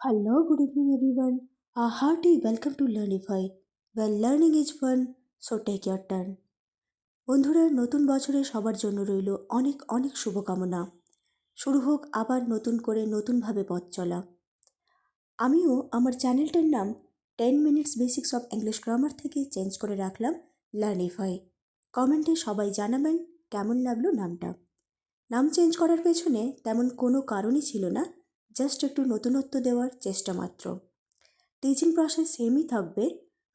Hello, good evening, everyone. A hearty welcome to Learnify, where learning is fun, so take your turn. বন্ধুরা, নতুন বছরে সবার জন্য রইল অনেক অনেক শুভকামনা। শুরু হোক আবার নতুন করে নতুনভাবে পথ চলা। আমিও আমার চ্যানেলটার নাম 10 minutes basics of English grammar থেকে চেঞ্জ করে রাখলাম লার্নিফাই। কমেন্টে সবাই জানাবেন কেমন লাগলো নামটা। নাম চেঞ্জ করার পেছনে তেমন কোনো কারণই ছিল না, জাস্ট একটু নতুনত্ব দেওয়ার চেষ্টা মাত্র। টিচিং প্রসেস সেমই থাকবে।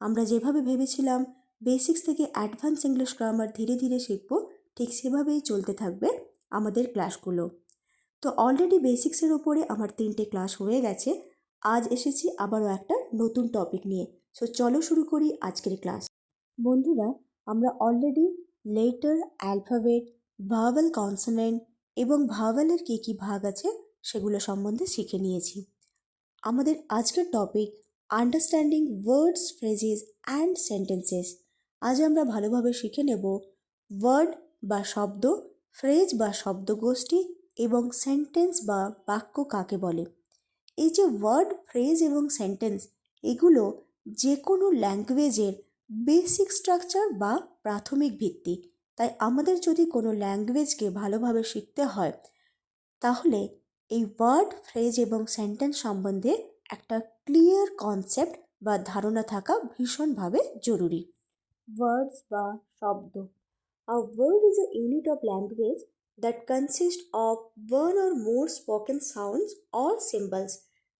আমরা যেভাবে ভেবেছিলাম বেসিক্স থেকে অ্যাডভান্স ইংলিশ গ্রামার ধীরে ধীরে শিখব, ঠিক সেভাবেই চলতে থাকবে আমাদের ক্লাসগুলো। তো অলরেডি বেসিক্সের ওপরে আমার 3টে ক্লাস হয়ে গেছে। আজ এসেছি আবারও একটা নতুন টপিক নিয়ে। সো চলো শুরু করি আজকের ক্লাস। বন্ধুরা, আমরা already letter, alphabet, vowel, consonant এবং ভাওয়েলের কী কী ভাগ আছে সেগুলো সম্বন্ধে শিখে নিয়েছি। আমাদের আজকের topic understanding words, phrases and sentences. আজ আমরা ভালোভাবে শিখে নেব ওয়ার্ড বা শব্দ, ফ্রেজ বা শব্দগোষ্ঠী এবং সেন্টেন্স বা বাক্য কাকে বলে। এই যে ওয়ার্ড, ফ্রেজ এবং সেন্টেন্স, এগুলো যে কোনো ল্যাঙ্গুয়েজের বেসিক স্ট্রাকচার বা প্রাথমিক ভিত্তি। তাই আমাদের যদি কোনো ল্যাঙ্গুয়েজকে ভালোভাবে শিখতে হয়, তাহলে এই ওয়ার্ড, ফ্রেজ এবং সেন্টেন্স সম্বন্ধে একটা ক্লিয়ার কনসেপ্ট বা ধারণা থাকা ভীষণভাবে জরুরি। ওয়ার্ডস বা শব্দ। A word is a unit of language that consists of one or more spoken sounds or symbols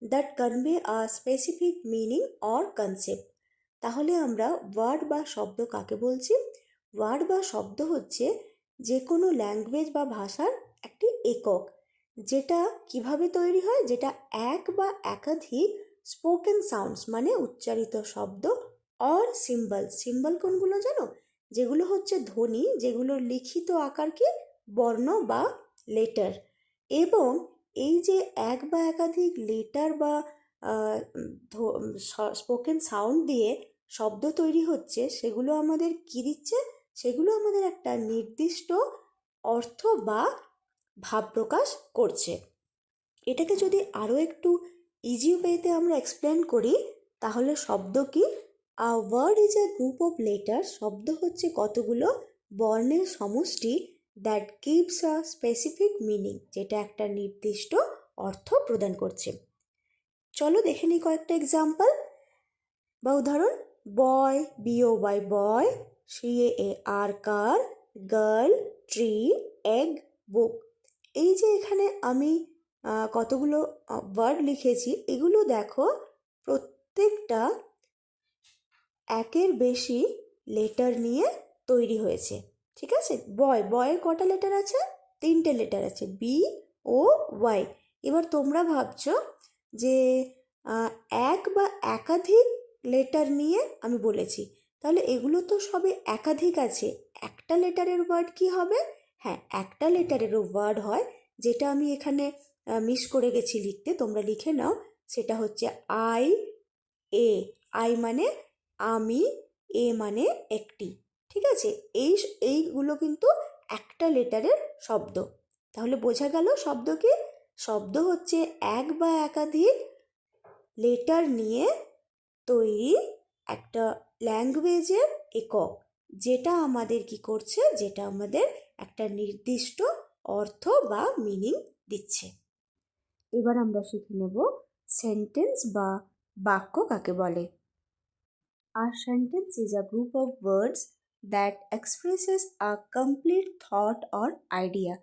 that convey a specific meaning or concept. তাহলে আমরা ওয়ার্ড বা শব্দ কাকে বলছি? ওয়ার্ড বা শব্দ হচ্ছে যে কোনো ল্যাঙ্গুয়েজ বা ভাষার একটি একক, যেটা কিভাবে তৈরি হয়, যেটা এক বা একাধিক স্পোকেন সাউন্ডস মানে উচ্চারিত শব্দ, অর সিম্বল। সিম্বল কোনগুলো জানো? যেগুলো হচ্ছে ধ্বনি, যেগুলোর লিখিত আকার কি বর্ণ বা লেটার। এবং এই যে এক বা একাধিক লেটার বা স্পোকেন সাউন্ড দিয়ে শব্দ তৈরি হচ্ছে, সেগুলো আমাদের কি দিচ্ছে? সেগুলো আমাদের একটা নির্দিষ্ট অর্থ বা ভাব প্রকাশ করছে। এটাকে যদি আরও একটু ইজি ওয়েতে আমরা এক্সপ্লেন করি, তাহলে শব্দ কি? A word is a group of letter. শব্দ হচ্ছে কতগুলো বর্ণের সমষ্টি, that gives a specific meaning, যেটা একটা নির্দিষ্ট অর্থ প্রদান করছে। চলো দেখে নিই কয়েকটা এক্সাম্পল বা উদাহরণ। বয়, BOY বয়, CAR কার, গার্ল, ট্রি, এগ, বুক। এই যে এখানে আমি কতগুলো ওয়ার্ড লিখেছি, এগুলো দেখো প্রত্যেকটা একের বেশি লেটার নিয়ে তৈরি হয়েছে। ঠিক আছে? বয়, বয়ের কটা লেটার আছে? 3টে লেটার আছে, BOY। এবার তোমরা ভাবছো যে এক বা একাধিক লেটার নিয়ে আমি বলেছি, তাহলে এগুলো তো সবে একাধিক আছে। একটা লেটারের ওয়ার্ড কি হবে? হ্যাঁ, একটা লেটারেরও ওয়ার্ড হয়, যেটা আমি এখানে মিস করে গেছি লিখতে, তোমরা লিখে নাও। সেটা হচ্ছে আই, এ। আই মানে আমি, এ মানে একটি। ঠিক আছে? এইগুলো কিন্তু একটা লেটারের শব্দ। তাহলে বোঝা গেল শব্দ কি? শব্দ হচ্ছে এক বা একাধিক লেটার নিয়ে তৈরি একটা ল্যাঙ্গুয়েজের একক, যেটা আমাদের কি করছে? যেটা আমাদের একটা নির্দিষ্ট অর্থ বা মিনিং দিচ্ছে। এবার আমরা শিখে নেব সেন্টেন্স বা বাক্য কাকে বলে। A sentence is a group of words that expresses a complete thought or idea,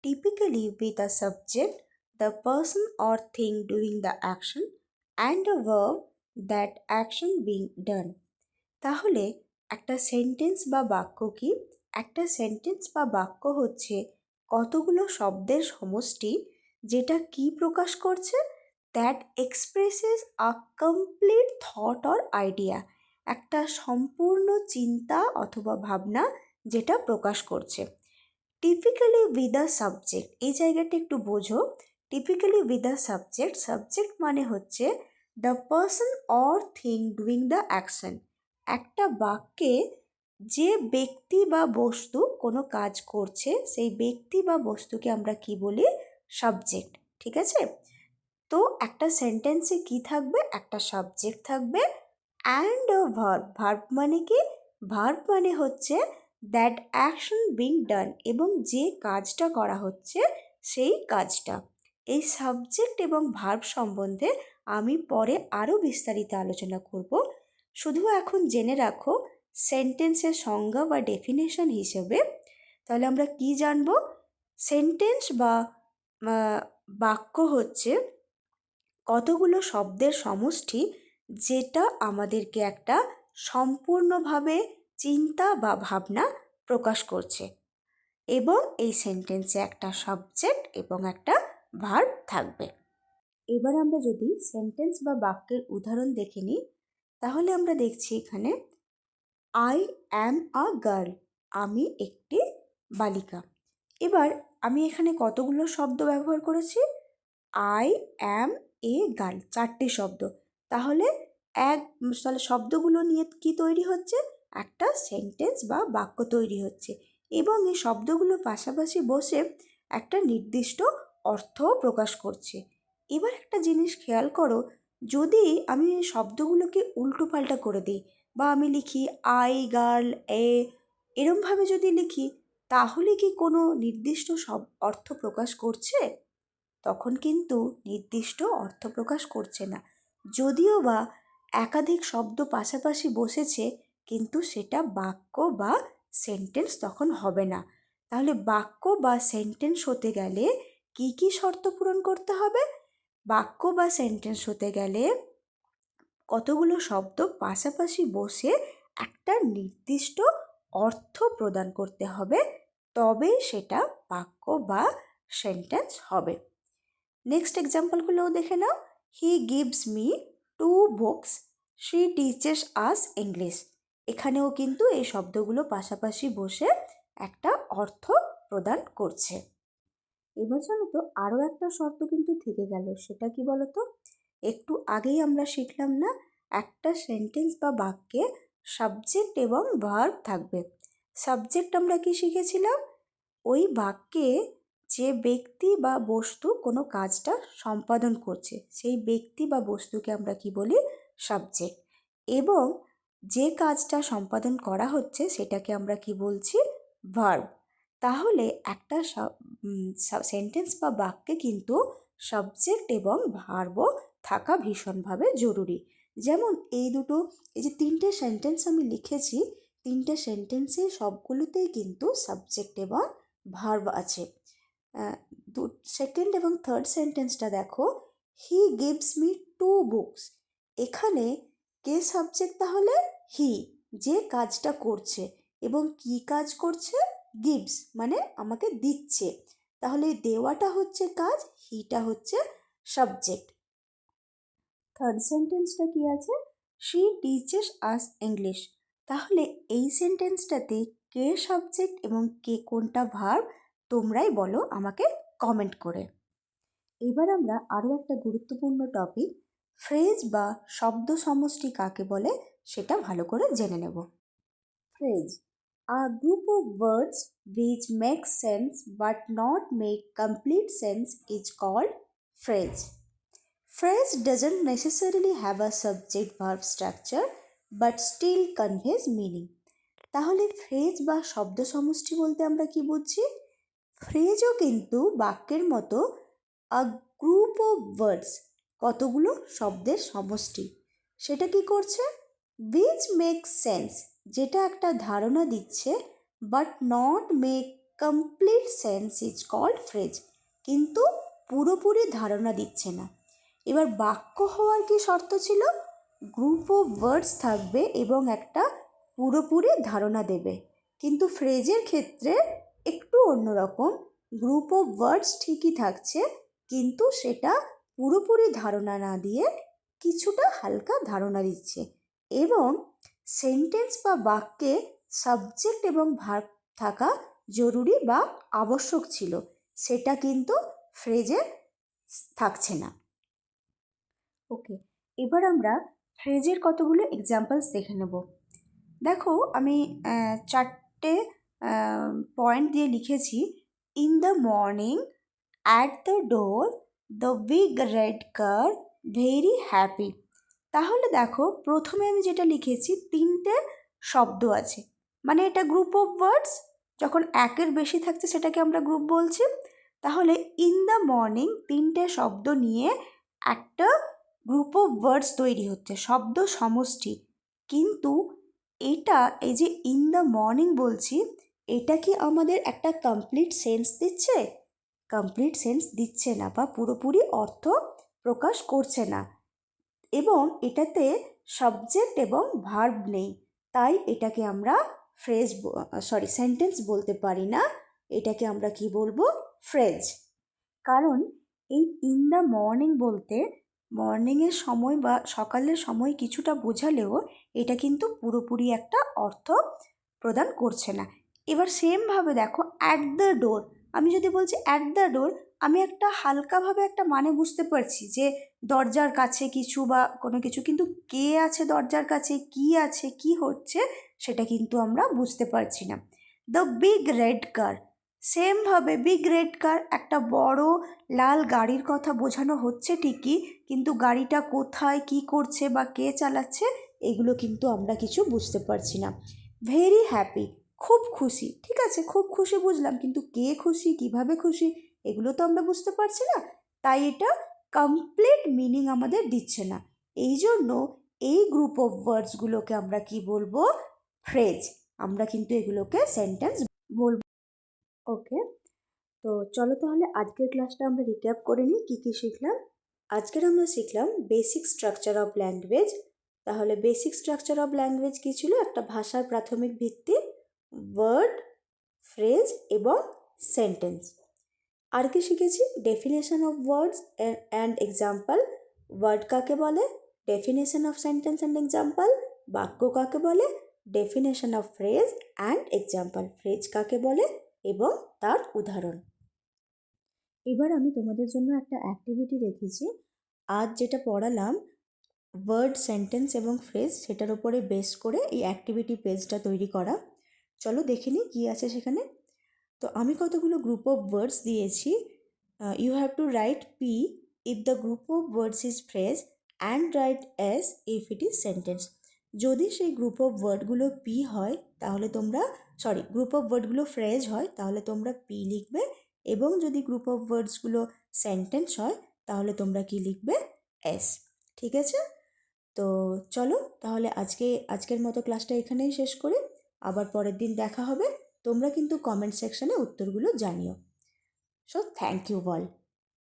typically with a subject, the person or thing doing the action, and a verb, that action being done. তাহলে একটা sentence বা বাক্য কি? একটা sentence বা বাক্য হচ্ছে কতগুলো শব্দের সমষ্টি, যেটা কি প্রকাশ করছে? That expresses a complete thought or idea, একটা সম্পূর্ণ চিন্তা অথবা ভাবনা যেটা প্রকাশ করছে। টিপিক্যালি উইথ আ সাবজেক্ট, এই জায়গাটা একটু বোঝো। Typically with a subject, subject মানে হচ্ছে the person or thing doing the action. একটা বাক্যে যে ব্যক্তি বা বস্তু কোনো কাজ করছে, সেই ব্যক্তি বা বস্তুকে আমরা কি বলি? সাবজেক্ট। ঠিক আছে? তো একটা সেন্টেন্সে কি থাকবে, একটা সাবজেক্ট থাকবে অ্যান্ড আ ভার্ব। ভার্ব মানে কি? ভার্ব মানে হচ্ছে দ্যাট অ্যাকশন বিং ডান, এবং যে কাজটা করা হচ্ছে সেই কাজটা। এই সাবজেক্ট এবং ভার্ব সম্বন্ধে আমি পরে আরও বিস্তারিত আলোচনা করব। শুধু এখন জেনে রাখো সেন্টেন্সের সংজ্ঞা বা ডেফিনেশন হিসেবে। তাহলে আমরা কি জানবো? সেন্টেন্স বা বাক্য হচ্ছে কতগুলো শব্দের সমষ্টি, যেটা আমাদেরকে একটা সম্পূর্ণভাবে চিন্তা বা ভাবনা প্রকাশ করছে, এবং এই সেন্টেন্সে একটা সাবজেক্ট এবং একটা ভার্ব থাকবে। এবার আমরা যদি সেন্টেন্স বা বাক্যের উদাহরণ দেখে নিই, তাহলে আমরা দেখছি এখানে আই অ্যাম আ গার্ল, আমি একটি বালিকা। এবার আমি এখানে কতগুলো শব্দ ব্যবহার করেছি? আই অ্যাম এ গার্ল, 4টি শব্দ। তাহলে তাহলে শব্দগুলো নিয়ে কি তৈরি হচ্ছে? একটা সেন্টেন্স বা বাক্য তৈরি হচ্ছে, এবং এই শব্দগুলো পাশাপাশি বসে একটা নির্দিষ্ট অর্থও প্রকাশ করছে। এবার একটা জিনিস খেয়াল করো, যদি আমি এই শব্দগুলোকে উল্টোপাল্টা করে দিই, বা আমি লিখি আই গার্ল এ, এরমভাবে যদি লিখি, তাহলে কি কোনো নির্দিষ্ট অর্থ প্রকাশ করছে? তখন কিন্তু নির্দিষ্ট অর্থ প্রকাশ করছে না। যদিও বা একাধিক শব্দ পাশাপাশি বসেছে, কিন্তু সেটা বাক্য বা সেন্টেন্স তখন হবে না। তাহলে বাক্য বা সেন্টেন্স হতে গেলে কি কি শর্ত পূরণ করতে হবে? বাক্য বা সেন্টেন্স হতে গেলে কতগুলো শব্দ পাশাপাশি বসে একটা নির্দিষ্ট অর্থ প্রদান করতে হবে, তবে সেটা বাক্য বা সেন্টেন্স হবে। নেক্সট এক্সাম্পলগুলোও দেখে নাও। He gives me 2 books, she teaches us English. এখানেও কিন্তু এই শব্দগুলো পাশাপাশি বসে একটা অর্থ প্রদান করছে। এবার জানো তো আরও একটা শর্ত কিন্তু থেকে গেল, সেটা কি বলো তো? একটু আগেই আমরা শিখলাম না, একটা সেন্টেন্স বা বাক্যে সাবজেক্ট এবং ভার্ব থাকবে। সাবজেক্ট আমরা কি শিখেছিলাম? ওই বাক্যে যে ব্যক্তি বা বস্তু কোনো কাজটা সম্পাদন করছে, সেই ব্যক্তি বা বস্তুকে আমরা কি বলি? সাবজেক্ট। এবং যে কাজটা সম্পাদন করা হচ্ছে সেটাকে আমরা কি বলছি? ভার্ব। তাহলে একটা সেন্টেন্স বা বাক্যে কিন্তু সাবজেক্ট এবং ভার্বও থাকা ভীষণভাবে জরুরি। যেমন এই যে 3টে সেন্টেন্স আমি লিখেছি, 3টে সেন্টেন্সে সবগুলোতেই কিন্তু সাবজেক্ট এবং ভার্ব আছে। সেকেন্ড এবং থার্ড সেন্টেন্সটা দেখো, হি গিভস মি 2 বুকস। এখানে কে সাবজেক্ট? তাহলে হি, যে কাজটা করছে, এবং কি কাজ করছে? গিভস মানে আমাকে দিচ্ছে। তাহলে দেওয়াটা হচ্ছে কাজ, হিটা হচ্ছে সাবজেক্ট। থার্ড সেন্টেন্সটা কি আছে? She teaches us English. তাহলে এই সেন্টেন্সটাতে কে সাবজেক্ট এবং কে কোনটা ভার্ব, তোমরাই বলো আমাকে কমেন্ট করে। এবার আমরা আরও একটা গুরুত্বপূর্ণ টপিক, ফ্রেজ বা শব্দ সমষ্টি কাকে বলে সেটা ভালো করে জেনে নেব। Phrase: a group of words which make sense but not make complete sense is called phrase. Phrase doesn't necessarily have a subject verb structure but still conveys meaning. তাহলে ফ্রেজ বা শব্দ সমষ্টি বলতে আমরা কি বুঝছি? ফ্রেজও কিন্তু বাক্যের মতো আ গ্রুপ অফ ওয়ার্ডস, কতগুলো শব্দের সমষ্টি। সেটা কি করছে? উইচ মেক সেন্স, যেটা একটা ধারণা দিচ্ছে, but not make complete sense is called phrase, কিন্তু পুরোপুরি ধারণা দিচ্ছে না। এবার বাক্য হওয়ার কি শর্ত ছিল? গ্রুপ অফ ওয়ার্ডস থাকবে এবং একটা পুরোপুরি ধারণা দেবে। কিন্তু ফ্রেজের ক্ষেত্রে একটু অন্যরকম, গ্রুপ অফ ওয়ার্ডস ঠিকই থাকছে, কিন্তু সেটা পুরোপুরি ধারণা না দিয়ে কিছুটা হালকা ধারণা দিচ্ছে। এবং সেন্টেন্স বা বাক্যে সাবজেক্ট এবং ভার্ব থাকা জরুরি বা আবশ্যক ছিল, সেটা কিন্তু ফ্রেজে থাকছে না। ওকে, এবার আমরা ফ্রেজের কতগুলো এক্সাম্পলস দেখে নেব। দেখো আমি 4টে পয়েন্ট দিয়ে লিখেছি। In the morning, at the door, the big red car very happy. তাহলে দেখো প্রথমে আমি যেটা লিখেছি তিনটে শব্দ আছে, মানে এটা গ্রুপ অফ ওয়ার্ডস। যখন একের বেশি থাকছে সেটাকে আমরা গ্রুপ বলছি। তাহলে ইন দ্য মর্নিং তিনটে শব্দ নিয়ে একটা গ্রুপ অফ ওয়ার্ডস তৈরি হচ্ছে, শব্দ সমষ্টি। কিন্তু এটা এই যে ইন দ্য মর্নিং বলছি, এটা কি আমাদের একটা কমপ্লিট সেন্স দিচ্ছে? কমপ্লিট সেন্স দিচ্ছে না, বা পুরোপুরি অর্থ প্রকাশ করছে না, এবং এটাতে সাবজেক্ট এবং ভার্ব নেই। তাই এটাকে আমরা সেন্টেন্স বলতে পারি না। এটাকে আমরা কি বলবো? ফ্রেজ। কারণ এই ইন দ্য মর্নিং বলতে মর্নিংয়ের সময় বা সকালের সময় কিছুটা বোঝালেও এটা কিন্তু পুরোপুরি একটা অর্থ প্রদান করছে না। এবার সেমভাবে দেখো অ্যাট দ্য ডোর, আমি যদি বলছি অ্যাট দ্য ডোর, আমি একটা হালকাভাবে একটা মানে বুঝতে পারছি যে দরজার কাছে কিছু বা কোনো কিছু, কিন্তু কে আছে দরজার কাছে, কি আছে, কি হচ্ছে, সেটা কিন্তু আমরা বুঝতে পারছি না। দ্য বিগ রেড কার, সেমভাবে বিগ রেড কার একটা বড় লাল গাড়ির কথা বোঝানো হচ্ছে ঠিকই, কিন্তু গাড়িটা কোথায়, কি করছে বা কে চালাচ্ছে, এগুলো কিন্তু আমরা কিছু বুঝতে পারছি না। ভেরি হ্যাপি, খুব খুশি, ঠিক আছে খুব খুশি বুঝলাম, কিন্তু কে খুশি, কিভাবে খুশি, এগুলো তো আমরা বুঝতে পারছি না। তাই এটা কমপ্লিট মিনিং আমাদের দিচ্ছে না। এই জন্য এই গ্রুপ অফ ওয়ার্ডসগুলোকে আমরা কি বলবো? ফ্রেজ। আমরা কিন্তু এগুলোকে সেন্টেন্স বলবো। ওকে, তো চলো তাহলে আজকের ক্লাসটা আমরা রিক্যাপ করে নিই, কী কী শিখলাম। আজকের আমরা শিখলাম বেসিক স্ট্রাকচার অফ ল্যাঙ্গুয়েজ। তাহলে বেসিক স্ট্রাকচার অফ ল্যাঙ্গুয়েজ কী ছিল? একটা ভাষার প্রাথমিক ভিত্তি, ওয়ার্ড, ফ্রেজ এবং সেন্টেন্স। আর কি শিখেছি? Definition of words and example. Word কাকে বলে? Definition of sentence and example. বাক্য কাকে বলে? Definition of phrase and example. Phrase কাকে বলে এবং তার উদাহরণ। এবার আমি তোমাদের জন্য একটা অ্যাক্টিভিটি রেখেছি। আজ যেটা পড়ালাম ওয়ার্ড, সেন্টেন্স এবং ফ্রেজ, সেটার উপরে বেস করে এই অ্যাক্টিভিটি পেজটা তৈরি করা। চলো দেখে নিই কী আছে সেখানে। তো আমি কতগুলো গ্রুপ অফ ওয়ার্ডস দিয়েছি। You have to write P if the group of words is phrase and write S if it is sentence. যদি সেই গ্রুপ অফ ওয়ার্ডগুলো পি হয় তাহলে তোমরা গ্রুপ অফ ওয়ার্ডগুলো ফ্রেজ হয় তাহলে তোমরা পি লিখবে, এবং যদি গ্রুপ অফ ওয়ার্ডসগুলো সেন্টেন্স হয় তাহলে তোমরা কি লিখবে? এস। ঠিক আছে? তো চলো তাহলে আজকের মতো ক্লাসটা এখানেই শেষ করি। আবার পরের দিন দেখা হবে। তোমরা কিন্তু কমেন্ট সেকশনে উত্তরগুলো জানিও। So thank you all.